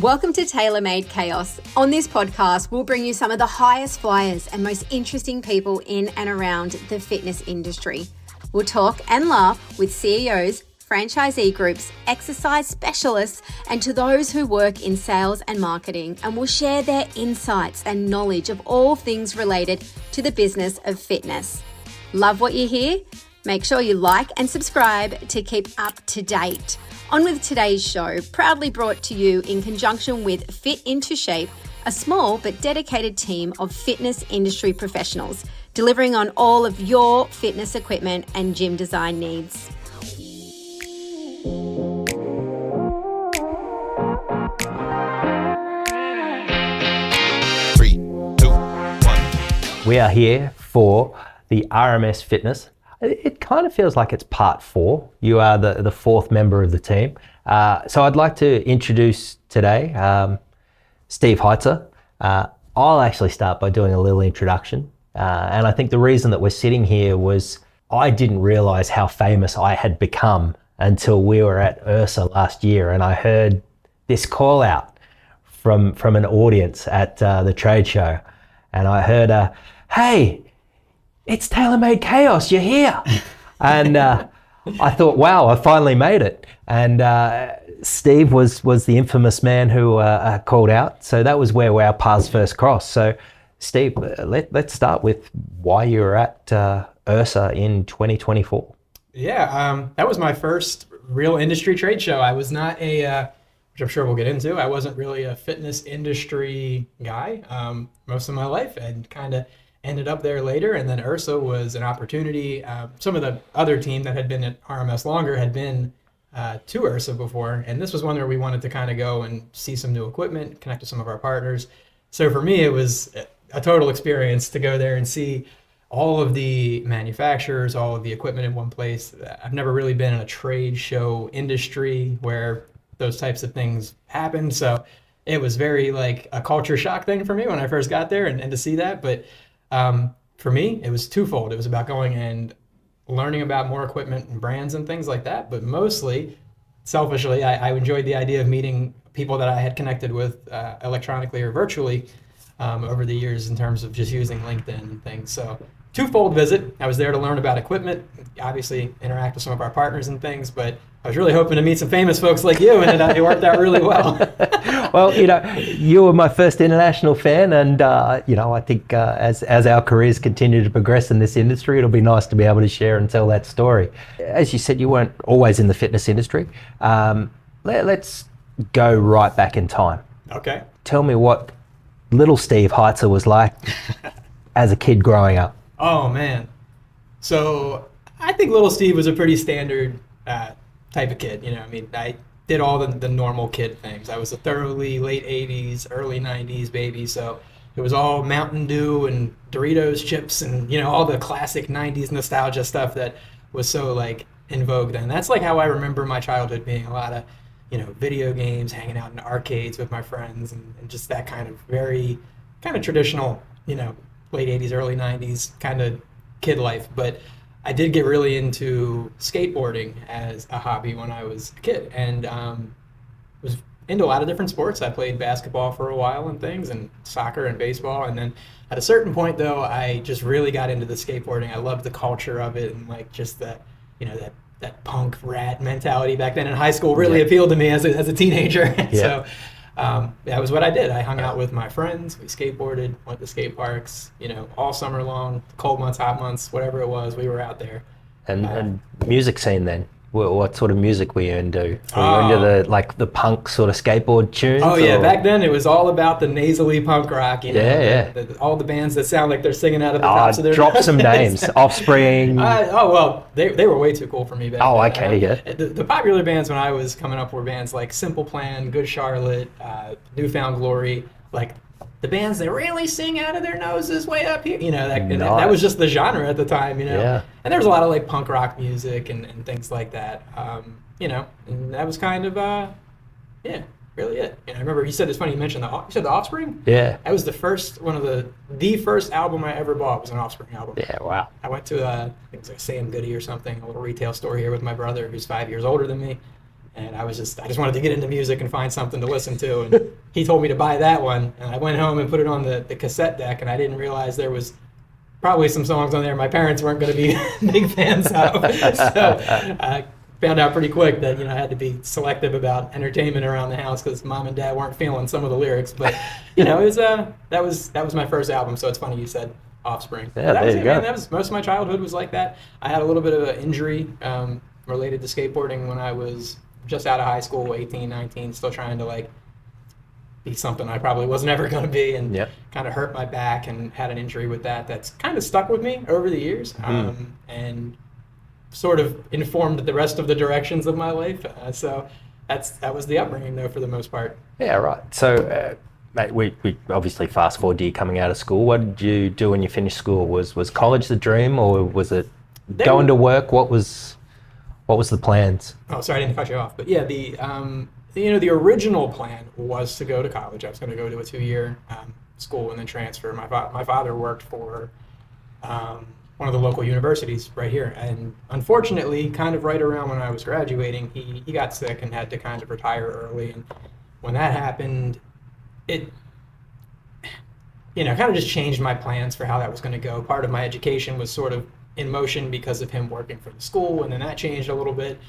Welcome to Tailor Made Chaos. On this podcast, we'll bring you some of the highest flyers and most interesting people in and around the fitness industry. We'll talk and laugh with CEOs, franchisee groups, exercise specialists, and to those who work in sales and marketing, and will share their insights and knowledge of all things related to the business of fitness. Love what you hear? Make sure you like and subscribe to keep up to date. On with today's show, proudly brought to you in conjunction with Fit Into Shape, a small but dedicated team of fitness industry professionals, delivering on all of your fitness equipment and gym design needs. 3, 2, 1. We are here for the RMS Fitness. It kind of feels like it's part 4. You are the fourth member of the team. So I'd like to introduce today Steve Heitzer. I'll actually start by doing a little introduction. And I think the reason that we're sitting here was I didn't realize how famous I had become until we were at URSA last year, and I heard this call out from an audience at the trade show. And I heard, hey, it's Tailor Made Chaos, you're here. And I thought, wow, I finally made it. And Steve was the infamous man who called out. So that was where our paths first crossed. So Steve, let's start with why you were at URSA in 2024. Yeah, that was my first real industry trade show. I was not which I'm sure we'll get into, I wasn't really a fitness industry guy most of my life, and kind of ended up there later. And then URSA was an opportunity. Some of the other team that had been at RMS longer had been to URSA before, and this was one where we wanted to kind of go and see some new equipment, connect to some of our partners. So for me, it was a total experience to go there and see all of the manufacturers, all of the equipment in one place. I've never really been in a trade show industry where those types of things happen. So it was very like a culture shock thing for me when I first got there and to see that. But for me, it was twofold. It was about going and learning about more equipment and brands and things like that. But mostly, selfishly, I enjoyed the idea of meeting people that I had connected with electronically or virtually over the years in terms of just using LinkedIn and things. So twofold visit. I was there to learn about equipment, obviously interact with some of our partners and things, but I was really hoping to meet some famous folks like you, and it worked out really well. Well, you were my first international fan, and I think as our careers continue to progress in this industry, it'll be nice to be able to share and tell that story. As you said, you weren't always in the fitness industry. Let's go right back in time. Okay. Tell me what little Steve Heitzer was like as a kid growing up. Oh, man. So I think little Steve was a pretty standard type of kid. I did all the normal kid things. I was a thoroughly late 80s, early 90s baby, so it was all Mountain Dew and Doritos chips and, all the classic 90s nostalgia stuff that was so, in vogue then. That's, how I remember my childhood being a lot of, video games, hanging out in arcades with my friends, and just that kind of very kind of traditional, late 80s, early 90s kind of kid life. But I did get really into skateboarding as a hobby when I was a kid, and was into a lot of different sports. I played basketball for a while and things, and soccer and baseball. And then at a certain point, though, I just really got into the skateboarding. I loved the culture of it, and just the, that punk rat mentality back then in high school really appealed to me as a teenager. So that was what I did. I hung out with my friends. We skateboarded, went to skate parks, all summer long, cold months, hot months, whatever it was, we were out there. And music scene then? What sort of music were you into? Were you into the punk sort of skateboard tunes? Oh yeah, back then it was all about the nasally punk rock. All the bands that sound like they're singing out of the tops of their. Drop some names. Offspring. They were way too cool for me back then. Okay, yeah. The popular bands when I was coming up were bands like Simple Plan, Good Charlotte, Newfound Glory, the bands that really sing out of their noses way up here, that was just the genre at the time, Yeah. And there was a lot of punk rock music and things like that, and that was kind of, really it. I remember you said, it's funny you mentioned you said the Offspring? Yeah. That was the first album I ever bought was an Offspring album. Yeah, wow. I went to, I think it was Sam Goody or something, a little retail store here with my brother who's 5 years older than me. And I just wanted to get into music and find something to listen to. And he told me to buy that one. And I went home and put it on the cassette deck, and I didn't realize there was probably some songs on there my parents weren't going to be big fans of. So I found out pretty quick that, I had to be selective about entertainment around the house because mom and dad weren't feeling some of the lyrics. But, it was that was my first album. So it's funny you said Offspring. Yeah, that there was you it, go. man. That was most of my childhood was like that. I had a little bit of an injury related to skateboarding when I was just out of high school, 18, 19, still trying to be something I probably wasn't ever going to be, and kind of hurt my back and had an injury with that. That's kind of stuck with me over the years, and sort of informed the rest of the directions of my life. So that was the upbringing, though, for the most part. Yeah, right. So, mate, we obviously fast forward to you coming out of school. What did you do when you finished school? Was college the dream, or was it going to work? What was the plans? Oh, sorry, I didn't cut you off. But yeah, the original plan was to go to college. I was going to go to a 2-year school and then transfer. My father worked for one of the local universities right here, and unfortunately, kind of right around when I was graduating, he got sick and had to kind of retire early. And when that happened, it kind of just changed my plans for how that was going to go. Part of my education was sort of in motion because of him working for the school, and then that changed a little bit.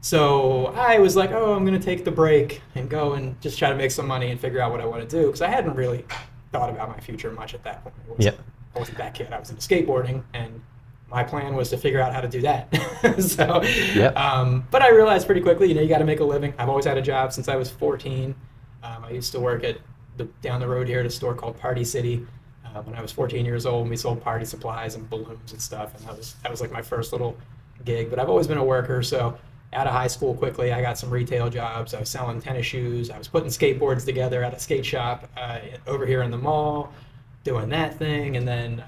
So I was like, I'm going to take the break and go and just try to make some money and figure out what I want to do, because I hadn't really thought about my future much at that point. I wasn't that kid. I was into skateboarding, and my plan was to figure out how to do that. But I realized pretty quickly, you got to make a living. I've always had a job since I was 14. I used to work at down the road here at a store called Party City. When I was 14 years old, and we sold party supplies and balloons and stuff, and that was like my first little gig. But I've always been a worker, so out of high school quickly, I got some retail jobs. I was selling tennis shoes. I was putting skateboards together at a skate shop over here in the mall, doing that thing, and then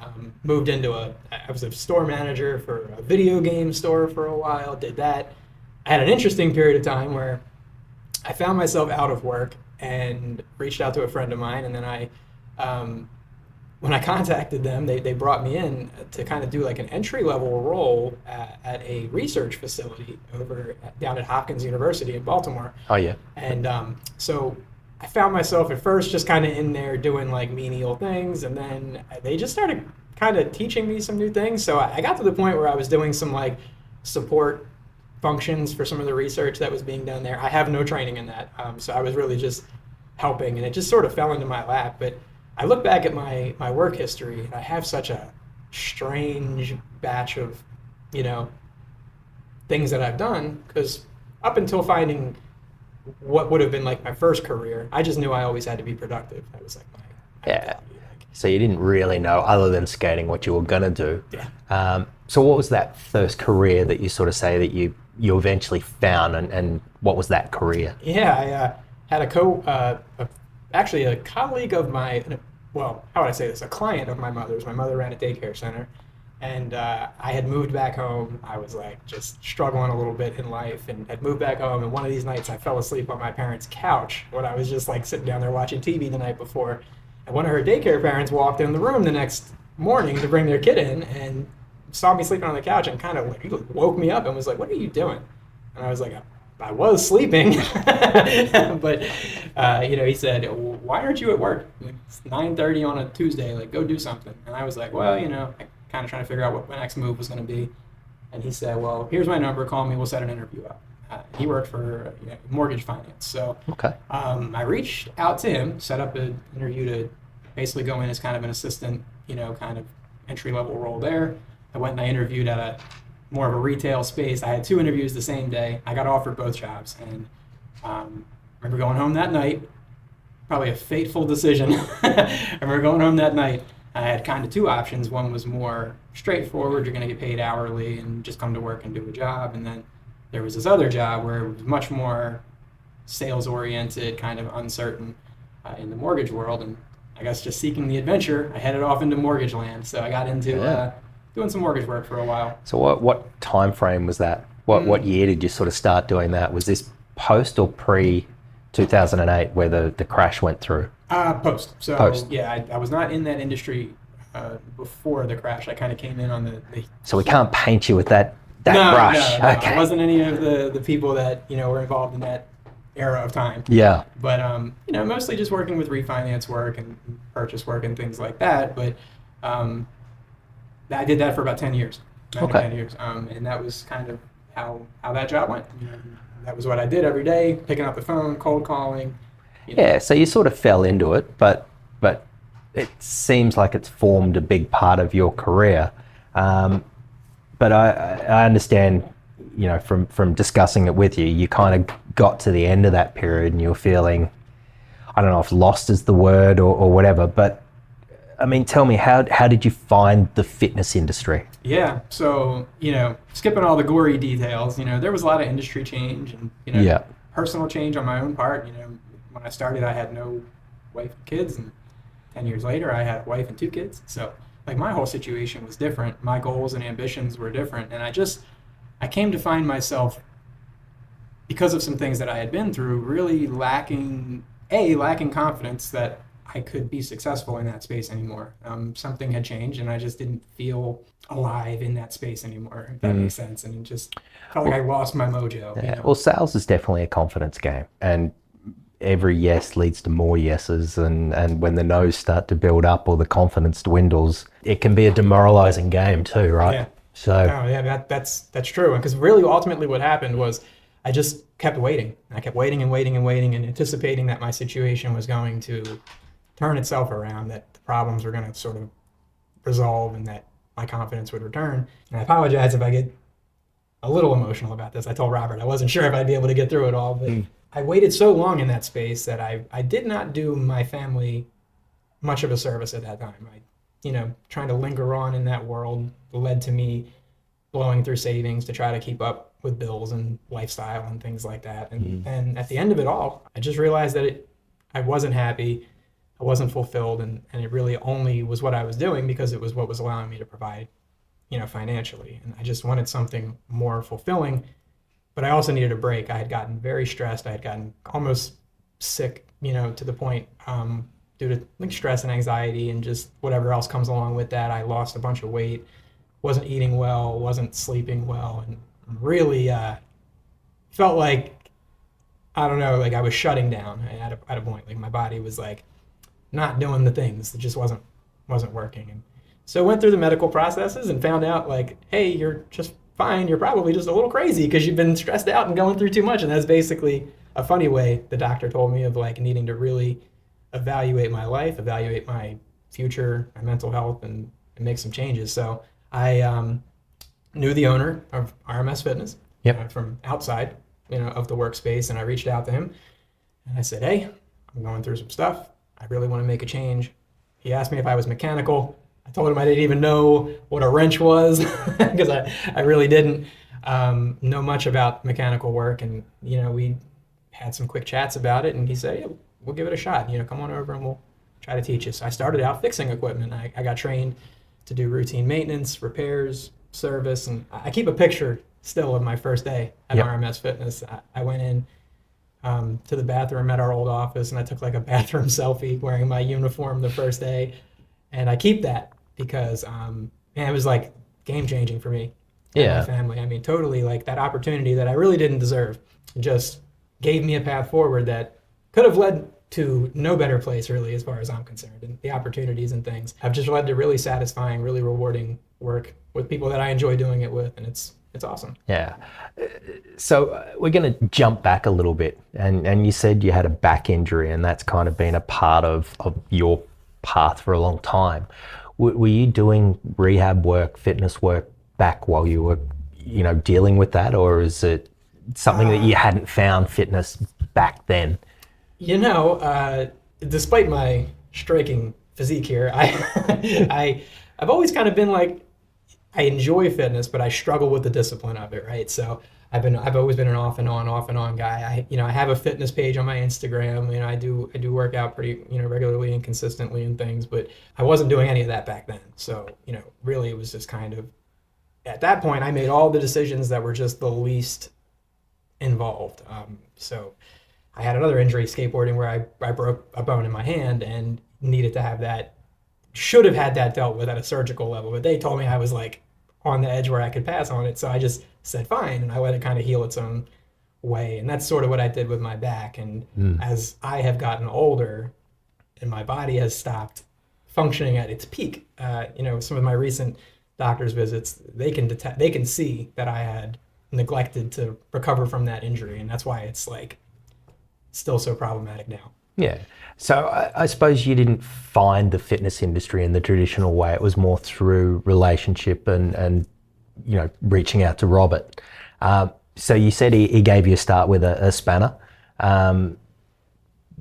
moved into I was a store manager for a video game store for a while, did that. I had an interesting period of time where I found myself out of work and reached out to a friend of mine, and then when I contacted them, they brought me in to kind of do like an entry-level role at a research facility down at Hopkins University in Baltimore. Oh, yeah. And so I found myself at first just kind of in there doing like menial things, and then they just started kind of teaching me some new things. So I got to the point where I was doing some like support functions for some of the research that was being done there. I have no training in that, so I was really just helping, and it just sort of fell into my lap. But I look back at my work history, and I have such a strange batch of, things that I've done, because up until finding what would have been like my first career, I just knew I always had to be productive. That was like my yeah. So you didn't really know, other than skating, what you were gonna do. Yeah. So what was that first career that you sort of say that you eventually found, and what was that career? Yeah, I had actually a colleague of my, well, how would I say this? A client of my mother's. My mother ran a daycare center, and I had moved back home. I was like just struggling a little bit in life, and had moved back home. And one of these nights, I fell asleep on my parents' couch when I was just like sitting down there watching TV the night before. And one of her daycare parents walked in the room the next morning to bring their kid in, and saw me sleeping on the couch, and kind of like woke me up and was like, "What are you doing?" And I was like, I was sleeping, but he said, "Why aren't you at work? It's 9:30 on a Tuesday. Like, go do something." And I was like, "Well, I kind of trying to figure out what my next move was going to be." And he said, "Well, here's my number. Call me. We'll set an interview up." He worked for mortgage finance, so okay. I reached out to him, set up an interview to basically go in as kind of an assistant, kind of entry level role there. I went and I interviewed at more of a retail space. I had 2 interviews the same day. I got offered both jobs, and I remember going home that night, probably a fateful decision. I remember going home that night. I had kind of 2 options. One was more straightforward, you're going to get paid hourly and just come to work and do a job. And then there was this other job where it was much more sales oriented, kind of uncertain in the mortgage world. And I guess just seeking the adventure, I headed off into mortgage land. So I got into doing some mortgage work for a while. So what time frame was that? What year did you sort of start doing that? Was this post or pre 2008 where the crash went through? Post. So Post. Yeah, I was not in that industry before the crash. I kind of came in on the So we can't paint you with that that rush. No. Okay. I wasn't any of the people that, were involved in that era of time. Yeah. But, mostly just working with refinance work and purchase work and things like that. But I did that for about 10 years. 9 to 10 years. And that was kind of how that job went. That was what I did every day, picking up the phone, cold calling. Yeah, so you sort of fell into it, but it seems like it's formed a big part of your career. But I understand, from discussing it with you, you kind of got to the end of that period and you were feeling, I don't know if lost is the word or whatever, but I mean, tell me, how did you find the fitness industry? Yeah, so, skipping all the gory details, there was a lot of industry change and, personal change on my own part. When I started, I had no wife and kids, and 10 years later, I had a wife and 2 kids. So, my whole situation was different. My goals and ambitions were different, and I came to find myself, because of some things that I had been through, really lacking confidence that I could be successful in that space anymore. Something had changed, and I just didn't feel alive in that space anymore, if that makes sense. And it just felt like I lost my mojo. Yeah. Well, sales is definitely a confidence game, and every yes leads to more yeses, and when the no's start to build up or the confidence dwindles, it can be a demoralizing game too, right? Yeah. So that's true. Because really, ultimately, what happened was I just kept waiting. I kept waiting and waiting and waiting and anticipating that my situation was going to turn itself around, that the problems were going to sort of resolve and that my confidence would return. And I apologize if I get a little emotional about this. I told Robert I wasn't sure if I'd be able to get through it all, but I waited so long in that space that I did not do my family much of a service at that time. Trying to linger on in that world led to me blowing through savings to try to keep up with bills and lifestyle and things like that. And at the end of it all, I just realized that I wasn't happy. I wasn't fulfilled, and it really only was what I was doing because it was what was allowing me to provide, financially. And I just wanted something more fulfilling, but I also needed a break. I had gotten very stressed. I had gotten almost sick, to the point due to stress and anxiety and just whatever else comes along with that. I lost a bunch of weight, wasn't eating well, wasn't sleeping well, and really felt like, I don't know, like I was shutting down at a point. Like my body was like not doing the things. It just wasn't working. And so I went through the medical processes and found out like, hey, you're just fine. You're probably just a little crazy because you've been stressed out and going through too much. And that's basically a funny way the doctor told me of like needing to really evaluate my life, evaluate my future, my mental health, and make some changes. So I knew the owner of RMS Fitness from outside, of the workspace, and I reached out to him and I said, hey, I'm going through some stuff. I really want to make a change. He asked me if I was mechanical. I told him I didn't even know what a wrench was because I really didn't know much about mechanical work. And, we had some quick chats about it, and he said, yeah, we'll give it a shot. Come on over and we'll try to teach you. So I started out fixing equipment. I got trained to do routine maintenance, repairs, service, and I keep a picture still of my first day at RMS Fitness. I went in to the bathroom at our old office, and I took like a bathroom selfie wearing my uniform the first day. And I keep that because, it was like game changing for me and my family. I mean, totally like that opportunity that I really didn't deserve just gave me a path forward that could have led to no better place really as far as I'm concerned. And the opportunities and things have just led to really satisfying, really rewarding work with people that I enjoy doing it with. And it's awesome. Yeah. So we're going to jump back a little bit. And you said you had a back injury, and that's kind of been a part of your path for a long time. Were you doing rehab work, fitness work back while you were, dealing with that? Or is it something that you hadn't found fitness back then? Despite my striking physique here, I've always kind of been like, I enjoy fitness, but I struggle with the discipline of it, right? So I've always been an off and on guy. I have a fitness page on my Instagram. I do work out pretty, regularly and consistently and things, but I wasn't doing any of that back then. So, really it was just kind of, at that point, I made all the decisions that were just the least involved. So I had another injury skateboarding where I broke a bone in my hand and needed to have that, should have had that dealt with at a surgical level, but they told me I was like on the edge where I could pass on it. So I just said, fine. And I let it kind of heal its own way. And that's sort of what I did with my back. And as I have gotten older and my body has stopped functioning at its peak, some of my recent doctor's visits, they can see that I had neglected to recover from that injury. And that's why it's like still so problematic now. Yeah. So I suppose you didn't find the fitness industry in the traditional way. It was more through relationship and reaching out to Robert. So you said he gave you a start with a spanner.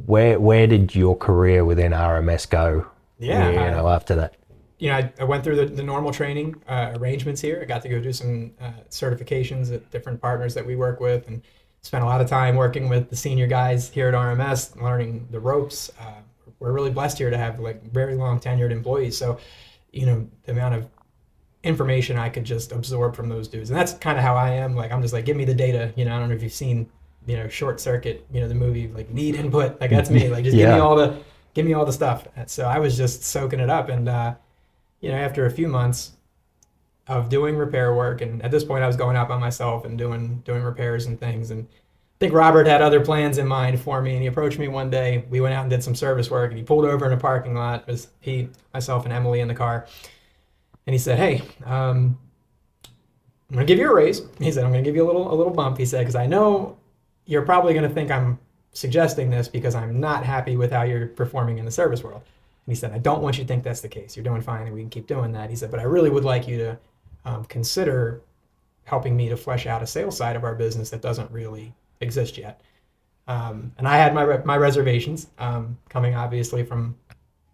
Where did your career within RMS go? After that? I went through the normal training arrangements here. I got to go do some certifications at different partners that we work with, and spent a lot of time working with the senior guys here at RMS, learning the ropes. We're really blessed here to have like very long tenured employees. So, the amount of information I could just absorb from those dudes. And that's kind of how I am. Like, I'm just like, give me the data. I don't know if you've seen, Short Circuit, the movie, like need input. Like that's me. Like just give me all the stuff. And so I was just soaking it up. And, after a few months of doing repair work, and at this point I was going out by myself and doing repairs and things. And I think Robert had other plans in mind for me, and he approached me one day. We went out and did some service work, and he pulled over in a parking lot. It was he, myself, and Emily in the car. And he said, hey, I'm going to give you a raise. He said, I'm going to give you a little bump. He said, because I know you're probably going to think I'm suggesting this because I'm not happy with how you're performing in the service world. And he said, I don't want you to think that's the case. You're doing fine and we can keep doing that. He said, but I really would like you to consider helping me to flesh out a sales side of our business that doesn't really exist yet. And I had my reservations coming obviously from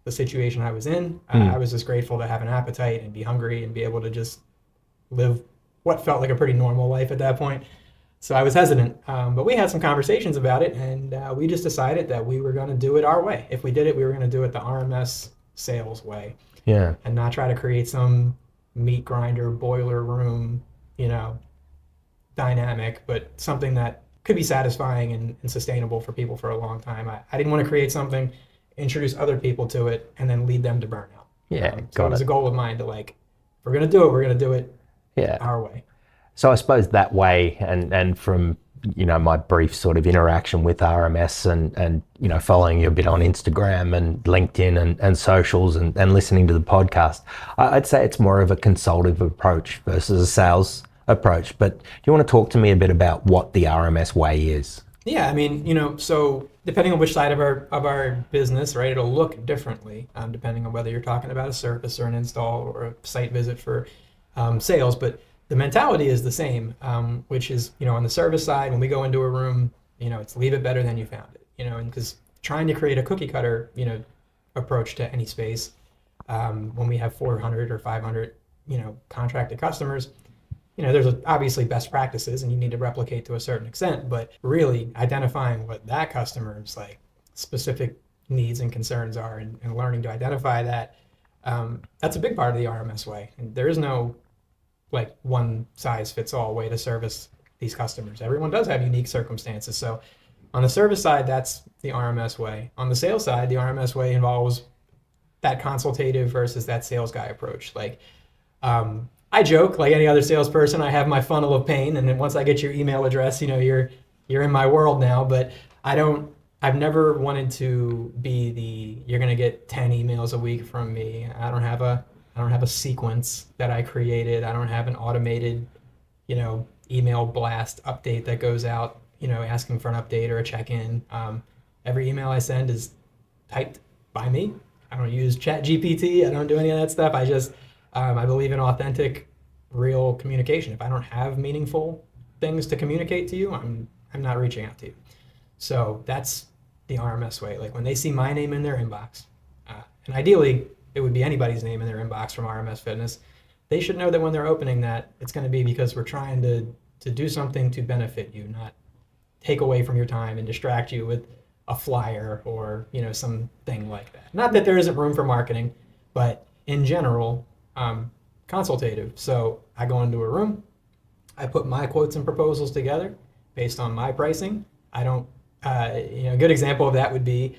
the situation I was in. I was just grateful to have an appetite and be hungry and be able to just live what felt like a pretty normal life at that point. So I was hesitant, but we had some conversations about it, and we just decided that we were going to do it our way. If we did it, we were going to do it the RMS sales way. Yeah. And not try to create some meat grinder, boiler room, dynamic, but something that could be satisfying and sustainable for people for a long time. I didn't want to create something, introduce other people to it, and then lead them to burnout. Yeah, so it was a goal of mine to if we're going to do it, we're going to do it our way. So I suppose that way, and from my brief sort of interaction with RMS and following you a bit on Instagram and LinkedIn and socials and listening to the podcast, I'd say it's more of a consultative approach versus a sales approach. But do you want to talk to me a bit about what the RMS way is? Yeah, I mean, so depending on which side of our business, right, it'll look differently depending on whether you're talking about a service or an install or a site visit for sales. But the mentality is the same, which is, on the service side, when we go into a room, it's leave it better than you found it, and because trying to create a cookie cutter, approach to any space, when we have 400 or 500, contracted customers, there's obviously best practices and you need to replicate to a certain extent, but really identifying what that customer's specific needs and concerns are and learning to identify that, that's a big part of the RMS way. And there is no one size fits all way to service these customers. Everyone does have unique circumstances. So on the service side, that's the RMS way. On the sales side, the RMS way involves that consultative versus that sales guy approach. I joke, like any other salesperson, I have my funnel of pain, and then once I get your email address, you're in my world now. But I've never wanted to be you're gonna get 10 emails a week from me. I don't have a sequence that I created. I don't have an automated, email blast update that goes out, asking for an update or a check-in. Every email I send is typed by me. I don't use ChatGPT. I don't do any of that stuff. I just, I believe in authentic, real communication. If I don't have meaningful things to communicate to you, I'm not reaching out to you. So that's the RMS way. When they see my name in their inbox, and ideally, it would be anybody's name in their inbox from RMS Fitness, they should know that when they're opening that, it's going to be because we're trying to do something to benefit you, not take away from your time and distract you with a flyer or, something like that. Not that there isn't room for marketing, but in general, consultative. So I go into a room, I put my quotes and proposals together based on my pricing. I don't, a good example of that would be,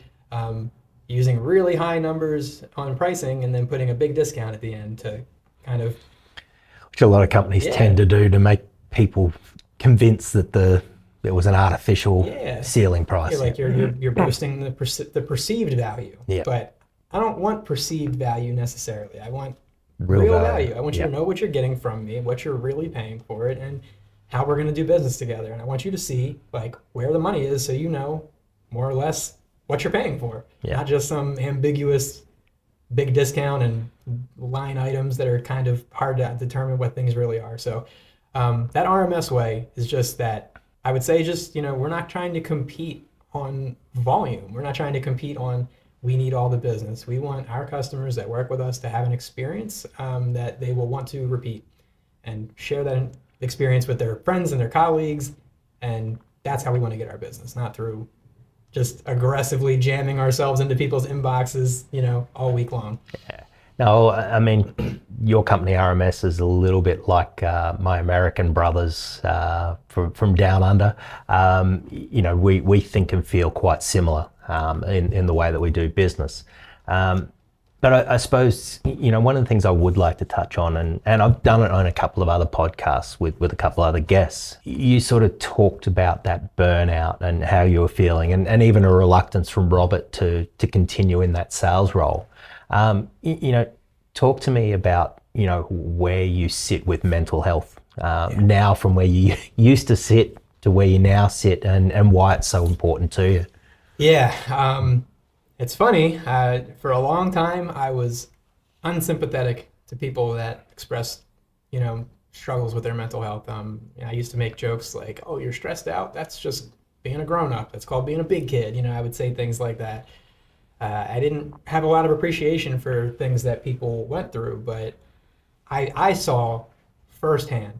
using really high numbers on pricing and then putting a big discount at the end to kind of... Which a lot of companies tend to do to make people convinced that it was an artificial ceiling price. You're boosting the perceived value. Yeah. But I don't want perceived value necessarily. I want real value. I want you to know what you're getting from me, what you're really paying for it, and how we're going to do business together. And I want you to see like where the money is, so you know more or less what you're paying for, not just some ambiguous big discount and line items that are kind of hard to determine what things really are. So that RMS way is just that, I would say, just, we're not trying to compete on volume. We're not trying to compete on, we need all the business. We want our customers that work with us to have an experience that they will want to repeat and share that experience with their friends and their colleagues. And that's how we want to get our business, not through just aggressively jamming ourselves into people's inboxes, all week long. Yeah. No, I mean, your company RMS is a little bit like my American brothers from down under. We think and feel quite similar in the way that we do business. But I suppose, one of the things I would like to touch on, and I've done it on a couple of other podcasts with a couple of other guests, you sort of talked about that burnout and how you were feeling, and even a reluctance from Robert to continue in that sales role. Talk to me about, where you sit with mental health now from where you used to sit to where you now sit, and why it's so important to you. Yeah. It's funny, for a long time, I was unsympathetic to people that expressed, struggles with their mental health. I used to make jokes like, oh, you're stressed out? That's just being a grown-up. That's called being a big kid. I would say things like that. I didn't have a lot of appreciation for things that people went through, but I saw firsthand,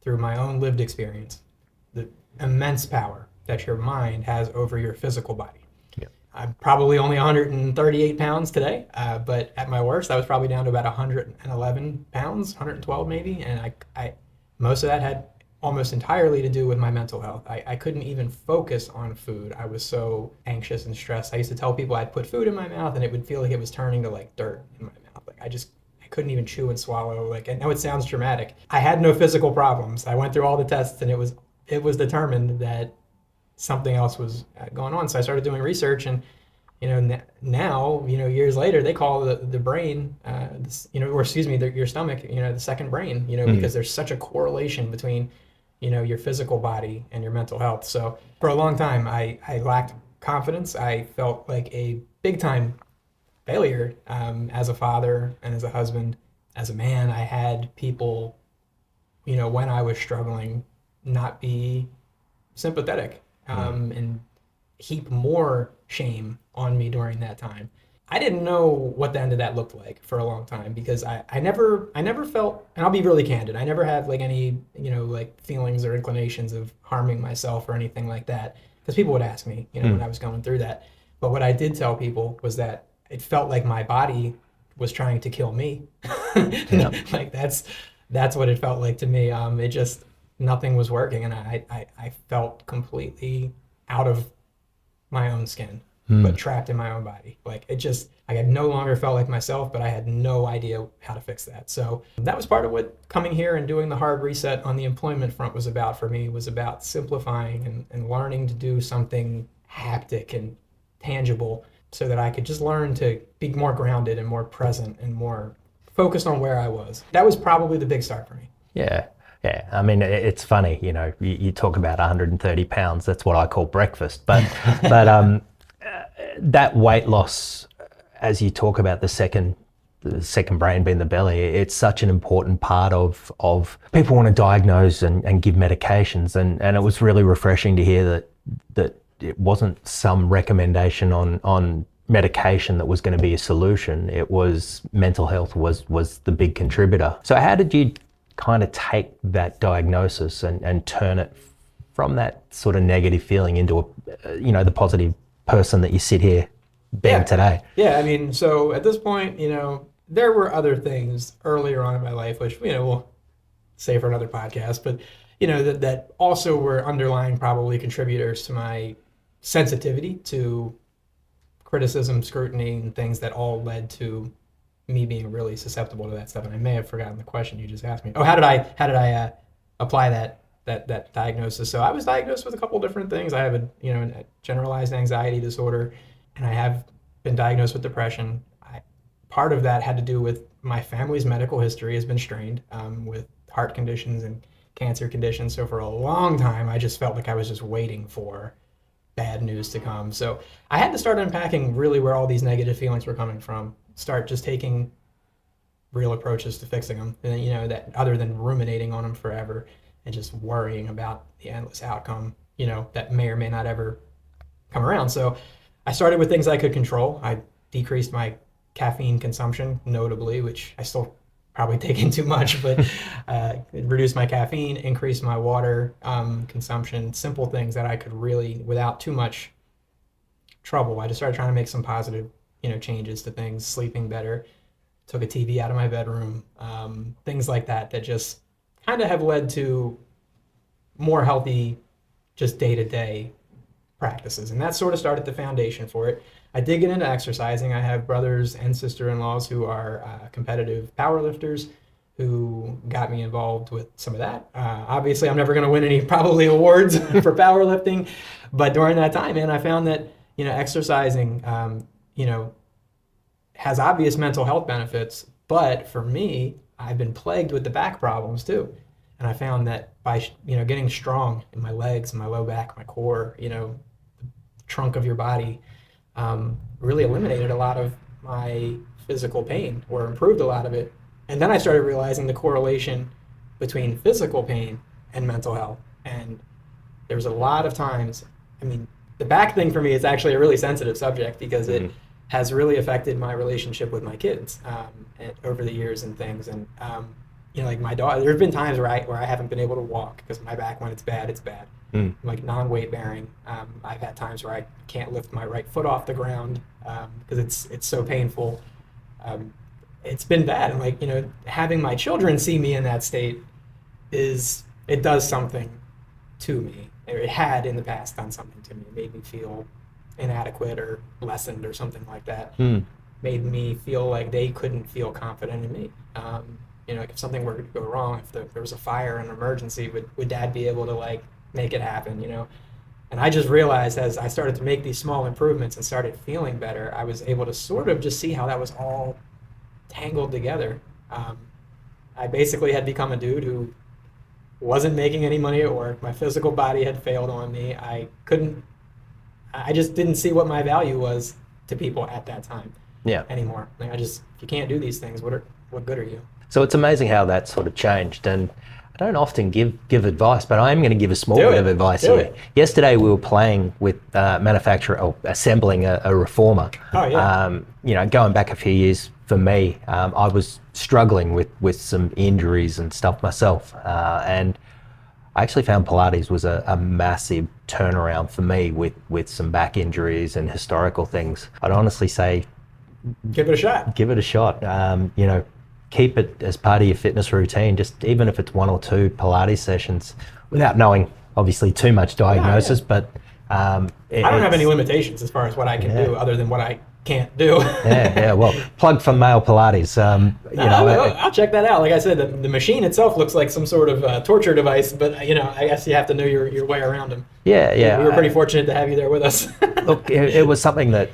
through my own lived experience, the immense power that your mind has over your physical body. I'm probably only 138 pounds today, but at my worst, I was probably down to about 111 pounds, 112 maybe, and I most of that had almost entirely to do with my mental health. I couldn't even focus on food. I was so anxious and stressed. I used to tell people I'd put food in my mouth, and it would feel like it was turning to like dirt in my mouth. Like I couldn't even chew and swallow. Like, I know it sounds dramatic. I had no physical problems. I went through all the tests, and it was determined that something else was going on. So I started doing research, and now years later, they call the brain, your stomach, the second brain, because there's such a correlation between, your physical body and your mental health. So for a long time, I lacked confidence. I felt like a big time failure as a father and as a husband, as a man. I had people, when I was struggling, not be sympathetic and heap more shame on me during that time. I didn't know what the end of that looked like for a long time, because I never felt, and I'll be really candid, I never had like any, feelings or inclinations of harming myself or anything like that, because people would ask me, when I was going through that. But what I did tell people was that it felt like my body was trying to kill me. Like that's what it felt like to me. It just, nothing was working, and I felt completely out of my own skin, but trapped in my own body. Like I no longer felt like myself, but I had no idea how to fix that. So that was part of what coming here and doing the hard reset on the employment front was about for me, was about simplifying and learning to do something haptic and tangible, so that I could just learn to be more grounded and more present and more focused on where I was. That was probably the big start for me. Yeah. Yeah, I mean, it's funny, you talk about 130 pounds, that's what I call breakfast. But that weight loss, as you talk about the second brain being the belly, it's such an important part of people want to diagnose and give medications. And it was really refreshing to hear that it wasn't some recommendation on medication that was going to be a solution. It was mental health was the big contributor. So how did you kind of take that diagnosis and turn it from that sort of negative feeling into the positive person that you sit here being today? Yeah, I mean, so at this point, there were other things earlier on in my life, which, we'll say for another podcast, but, that also were underlying probably contributors to my sensitivity to criticism, scrutiny, and things that all led to me being really susceptible to that stuff. And I may have forgotten the question you just asked me. Oh, how did I apply that diagnosis. So I was diagnosed with a couple different things. I have a generalized anxiety disorder, and I have been diagnosed with depression. Part of that had to do with my family's medical history has been strained with heart conditions and cancer conditions. So for a long time, I just felt like I was just waiting for bad news to come. So I had to start unpacking really where all these negative feelings were coming from. Start just taking real approaches to fixing them, and that other than ruminating on them forever and just worrying about the endless outcome, that may or may not ever come around. So I started with things I could control. I decreased my caffeine consumption, notably, which I still probably take in too much, but reduced my caffeine, increased my water consumption, simple things that I could really, without too much trouble. I just started trying to make some positive, changes to things, sleeping better, took a TV out of my bedroom, things like that just kind of have led to more healthy, just day-to-day practices. And that sort of started the foundation for it. I did get into exercising. I have brothers and sister-in-laws who are competitive powerlifters who got me involved with some of that. Obviously, I'm never going to win any probably awards for powerlifting, but during that time, man, I found that, exercising, has obvious mental health benefits, but for me, I've been plagued with the back problems too. And I found that by, getting strong in my legs, my low back, my core, the trunk of your body, really eliminated a lot of my physical pain or improved a lot of it. And then I started realizing the correlation between physical pain and mental health. And there was a lot of times, the back thing for me is actually a really sensitive subject because it has really affected my relationship with my kids over the years and things. And, like my daughter, there have been times where I haven't been able to walk because my back, when it's bad, it's bad. Like non-weight bearing. I've had times where I can't lift my right foot off the ground because it's so painful. It's been bad. And having my children see me in that state it does something to me. It had in the past done something to me. It made me feel inadequate or lessened or something like that. Made me feel like they couldn't feel confident in me. Like if something were to go wrong, if there was a fire, an emergency, would Dad be able to make it happen? And I just realized as I started to make these small improvements and started feeling better, I was able to sort of just see how that was all tangled together. I basically had become a dude who wasn't making any money at work. My physical body had failed on me. I just didn't see what my value was to people at that time anymore. If you can't do these things, what good are you? So it's amazing how that sort of changed. And I don't often give advice, but I am going to give a small bit of advice here. Yesterday we were playing with assembling a reformer. Oh, yeah. Going back a few years for me, I was struggling with some injuries and stuff myself. And I actually found Pilates was a massive turnaround for me with some back injuries and historical things. I'd honestly say, give it a shot. Give it a shot. Keep it as part of your fitness routine, just even if it's 1 or 2 Pilates sessions, without knowing obviously too much diagnosis. But I don't have any limitations as far as what I can do other than what I can't do. Well, plug for male Pilates. I'll check that out. Like I said, the machine itself looks like some sort of torture device, but I guess you have to know your way around them. We were pretty fortunate to have you there with us. Look, it was something that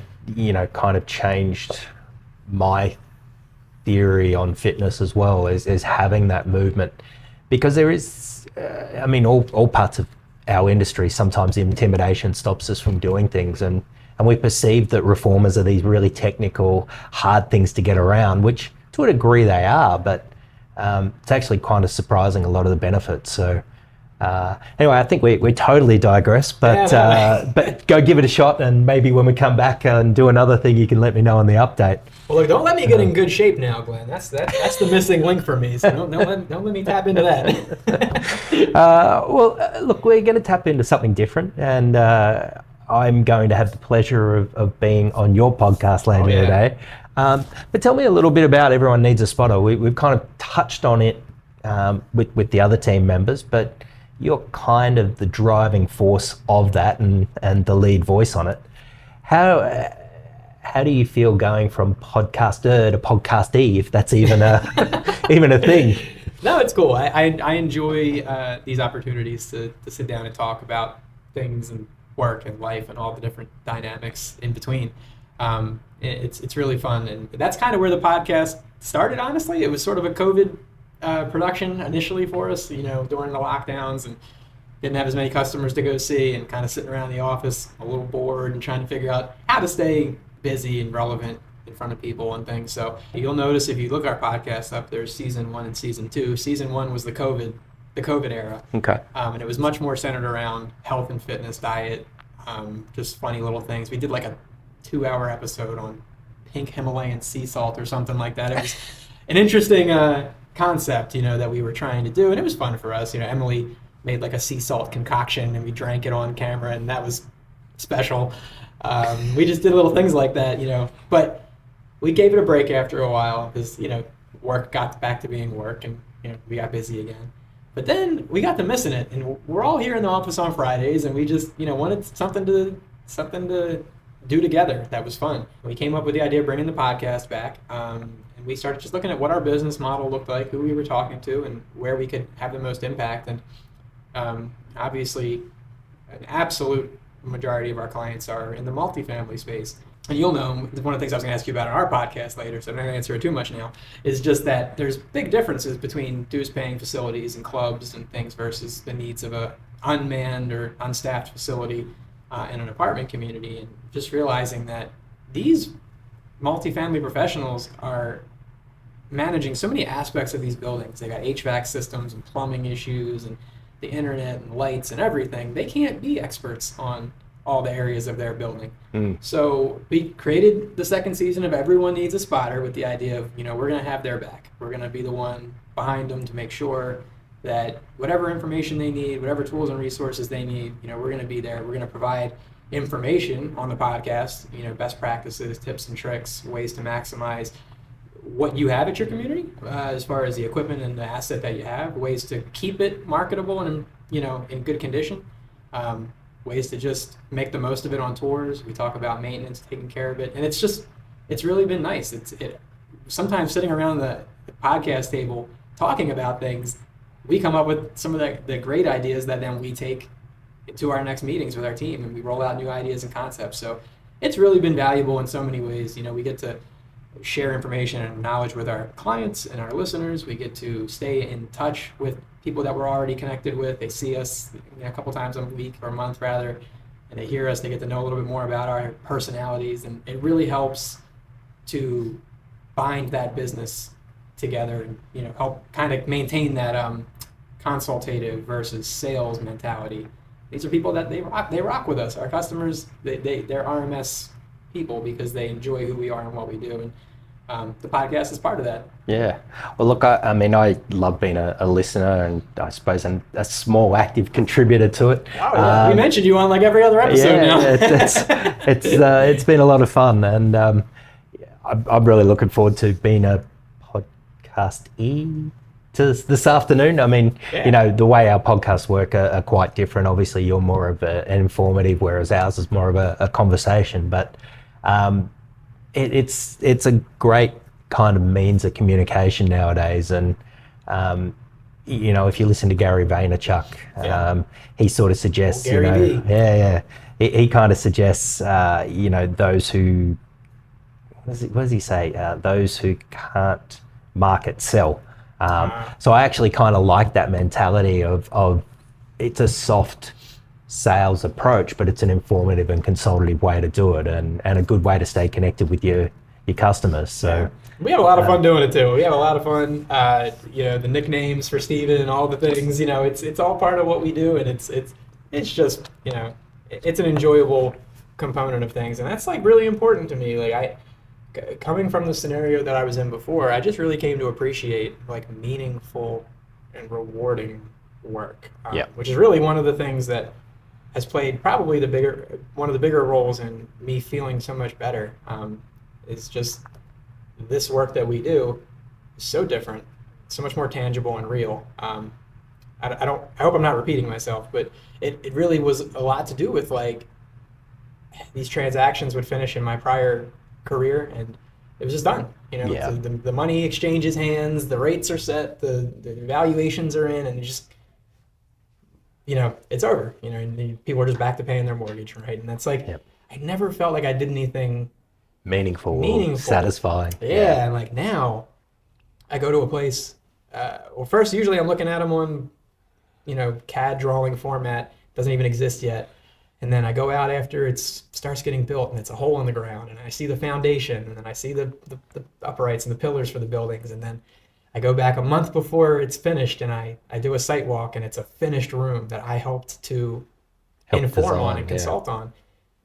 kind of changed my theory on fitness as well, is having that movement, because there is all parts of our industry, sometimes intimidation stops us from doing things, and we perceive that reformers are these really technical, hard things to get around, which to a degree they are, but it's actually kind of surprising a lot of the benefits. So anyway, I think we totally digress, but but go give it a shot, and maybe when we come back and do another thing, you can let me know on the update. Well, look, don't let me get in good shape now, Glenn. That's the missing link for me. So don't let me tap into that. Look, we're going to tap into something different, and I'm going to have the pleasure of being on your podcast later today. But tell me a little bit about Everyone Needs a Spotter. We've kind of touched on it with the other team members, but you're kind of the driving force of that and the lead voice on it. How do you feel going from podcaster to podcastee, if that's even a even a thing? No, it's cool. I enjoy these opportunities to sit down and talk about things and work and life and all the different dynamics in between. It's really fun, and that's kind of where the podcast started. Honestly, it was sort of a COVID production initially for us, during the lockdowns, and didn't have as many customers to go see, and kind of sitting around the office a little bored and trying to figure out how to stay busy and relevant in front of people and things. So you'll notice if you look our podcast up, there's season 1 and season 2. Season 1 was the COVID era. Okay. And it was much more centered around health and fitness, diet, just funny little things. We did like a 2-hour episode on pink Himalayan sea salt or something like that. It was an interesting concept, that we were trying to do, and it was fun for us. Emily made like a sea salt concoction, and we drank it on camera, and that was special. We just did little things like that, but we gave it a break after a while because, work got back to being work, and, we got busy again. But then we got to missing it, and we're all here in the office on Fridays, and we just, wanted something to do together that was fun. We came up with the idea of bringing the podcast back, and we started just looking at what our business model looked like, who we were talking to, and where we could have the most impact. And obviously, an absolute majority of our clients are in the multifamily space. And you'll know, one of the things I was going to ask you about on our podcast later, so I'm not going to answer it too much now, is just that there's big differences between dues-paying facilities and clubs and things versus the needs of a unmanned or unstaffed facility in an apartment community. And just realizing that these multifamily professionals are managing so many aspects of these buildings. They got HVAC systems and plumbing issues and the internet and lights and everything. They can't be experts on all the areas of their building. So we created the second season of Everyone Needs a Spotter with the idea of, we're going to have their back. We're going to be the one behind them to make sure that whatever information they need, whatever tools and resources they need, we're going to be there. We're going to provide information on the podcast, best practices, tips and tricks, ways to maximize what you have at your community as far as the equipment and the asset that you have, ways to keep it marketable and, in good condition. Ways to just make the most of it on tours. We talk about maintenance, taking care of it, and it's really been nice. Sometimes sitting around the podcast table talking about things, we come up with some of the great ideas that then we take to our next meetings with our team, and we roll out new ideas and concepts. So it's really been valuable in so many ways. We get to share information and knowledge with our clients and our listeners. We get to stay in touch with people that we're already connected with. They see us a couple times a week or a month rather, and they hear us. They get to know a little bit more about our personalities, and it really helps to bind that business together and help kind of maintain that consultative versus sales mentality. These are people that they rock with us. Our customers, they're RMS people because they enjoy who we are and what we do, and the podcast is part of that. Yeah. Well, look, I mean, I love being a listener, and I suppose I'm a small active contributor to it. Oh, yeah. We mentioned you on like every other episode now. It's been a lot of fun, and I'm really looking forward to being a podcastee this afternoon. I mean, the way our podcasts work are quite different. Obviously, you're more of an informative, whereas ours is more of a conversation. But it's a great kind of means of communication nowadays. And if you listen to Gary Vaynerchuk, he sort of suggests, Gary V. He kind of suggests, those who, what does he say? Those who can't market sell. So I actually kind of like that mentality of it's a soft sales approach, but it's an informative and consultative way to do it, and a good way to stay connected with your customers. So we have a lot of fun doing it too. We have a lot of fun, the nicknames for Steven and all the things, it's all part of what we do, and it's just, it's an enjoyable component of things, and that's like really important to me. Like coming from the scenario that I was in before, I just really came to appreciate like meaningful and rewarding work, which is really one of the things that has played probably one of the bigger roles in me feeling so much better. Is just this work that we do is so different, so much more tangible and real. I hope I'm not repeating myself, but it really was a lot to do with like these transactions would finish in my prior career, and it was just done. Yeah. The money exchanges hands, the rates are set, the valuations are in, and you just, it's over. And people are just back to paying their mortgage, right? And that's like, I never felt like I did anything meaningful. Satisfying. Yeah, and like now, I go to a place. Well, first, usually I'm looking at them on, CAD drawing format. Doesn't even exist yet. And then I go out after it starts getting built, and it's a hole in the ground, and I see the foundation, and then I see the uprights and the pillars for the buildings, and then I go back a month before it's finished, and I do a site walk, and it's a finished room that I helped to inform on and consult on.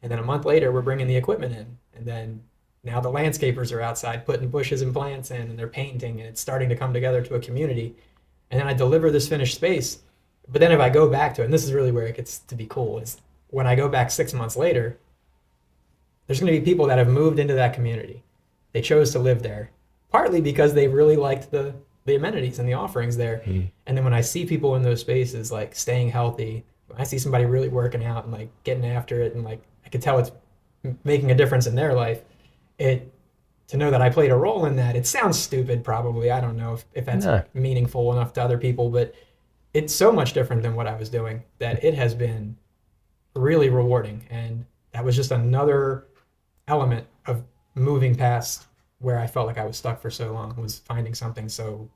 And then a month later, we're bringing the equipment in, and then now the landscapers are outside putting bushes and plants in, and they're painting, and it's starting to come together to a community. And then I deliver this finished space. But then if I go back to it, and this is really where it gets to be cool, is when I go back 6 months later, there's going to be people that have moved into that community. They chose to live there, partly because they really liked the amenities and the offerings there. And then when I see people in those spaces, like staying healthy, when I see somebody really working out and like getting after it, and like I could tell it's making a difference in their life, to know that I played a role in that, it sounds stupid probably. I don't know if that's meaningful enough to other people, but it's so much different than what I was doing that it has been really rewarding. And that was just another element of moving past where I felt like I was stuck for so long, was finding something so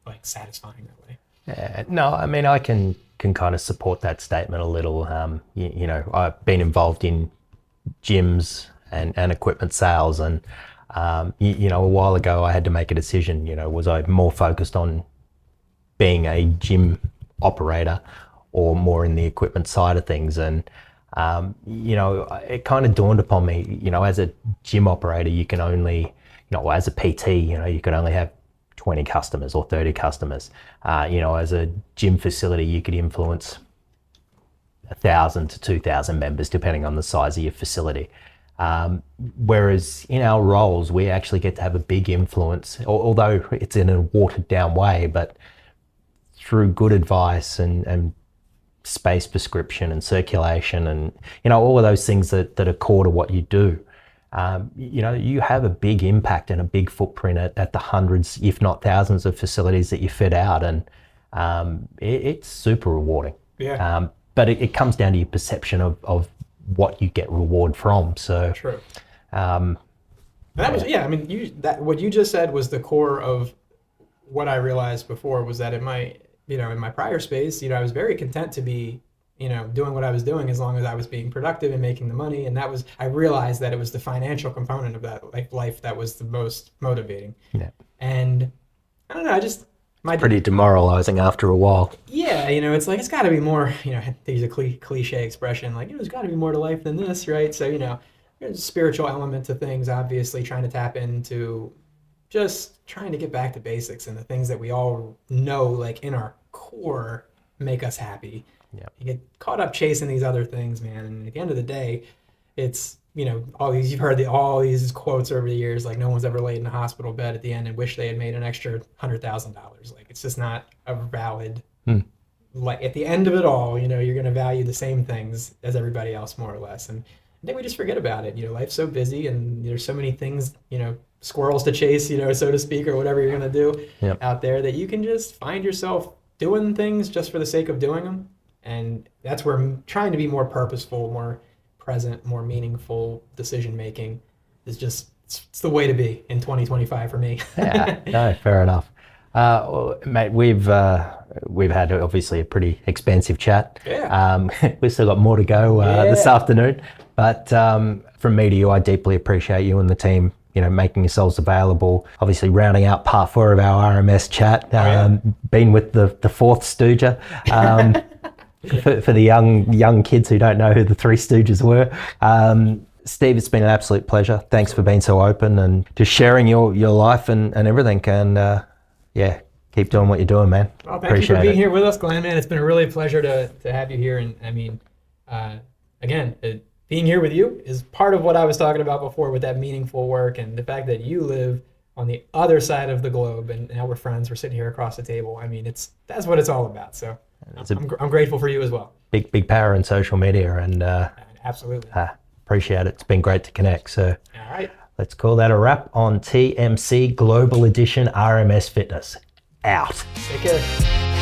like satisfying that way. Yeah, no, I mean, I can kind of support that statement a little. I've been involved in gyms and equipment sales, and a while ago I had to make a decision. Was I more focused on being a gym operator or more in the equipment side of things? And it kind of dawned upon me, as a gym operator, you can only, as a PT, you can only have 20 customers or 30 customers. As a gym facility, you could influence 1,000 to 2,000 members, depending on the size of your facility. Whereas in our roles, we actually get to have a big influence, although it's in a watered down way, but through good advice and space prescription and circulation and, all of those things that are core to what you do. You have a big impact and a big footprint at the hundreds, if not thousands of facilities that you fit out. And it's super rewarding. Yeah. But it comes down to your perception of what you get reward from. So true. That was, I mean, what you just said was the core of what I realized before, was that in my prior space, I was very content to be, doing what I was doing as long as I was being productive and making the money. And I realized that it was the financial component of that life that was the most motivating. Yeah. And I don't know, pretty demoralizing after a while. Yeah, it's like, it's got to be more, to use a cliche expression, like, there's got to be more to life than this, right? So, there's a spiritual element to things, obviously, trying to tap into just trying to get back to basics and the things that we all know, like in our core, make us happy. Yeah. You get caught up chasing these other things, man. And at the end of the day, it's, you've heard all these quotes over the years, like no one's ever laid in a hospital bed at the end and wish they had made an extra $100,000. Like, it's just not a valid, like at the end of it all, you're going to value the same things as everybody else, more or less. And I think we just forget about it. Life's so busy and there's so many things, squirrels to chase, so to speak, or whatever you're going to do out there, that you can just find yourself doing things just for the sake of doing them. And that's where I'm trying to be more purposeful, more present, more meaningful decision making is just, it's the way to be in 2025 for me. Yeah, no, fair enough. Well, mate, we've had obviously a pretty expansive chat. Yeah. We've still got more to go this afternoon, but from me to you, I deeply appreciate you and the team, making yourselves available. Obviously, rounding out part 4 of our RMS chat. Been with the fourth Stooger. For the young kids who don't know who the Three Stooges were. Steve, it's been an absolute pleasure. Thanks for being so open and just sharing your life and everything. And keep doing what you're doing, man. Well, thank you for being here with us, Glenn, man. It's been a really pleasure to have you here. And I mean, again, being here with you is part of what I was talking about before with that meaningful work and the fact that you live on the other side of the globe and now we're friends. We're sitting here across the table. I mean, that's what it's all about. So I'm grateful for you as well. Big power in social media, and absolutely appreciate it. It's been great to connect. So, all right. Let's call that a wrap on TMC Global Edition RMS Fitness. Out. Take care.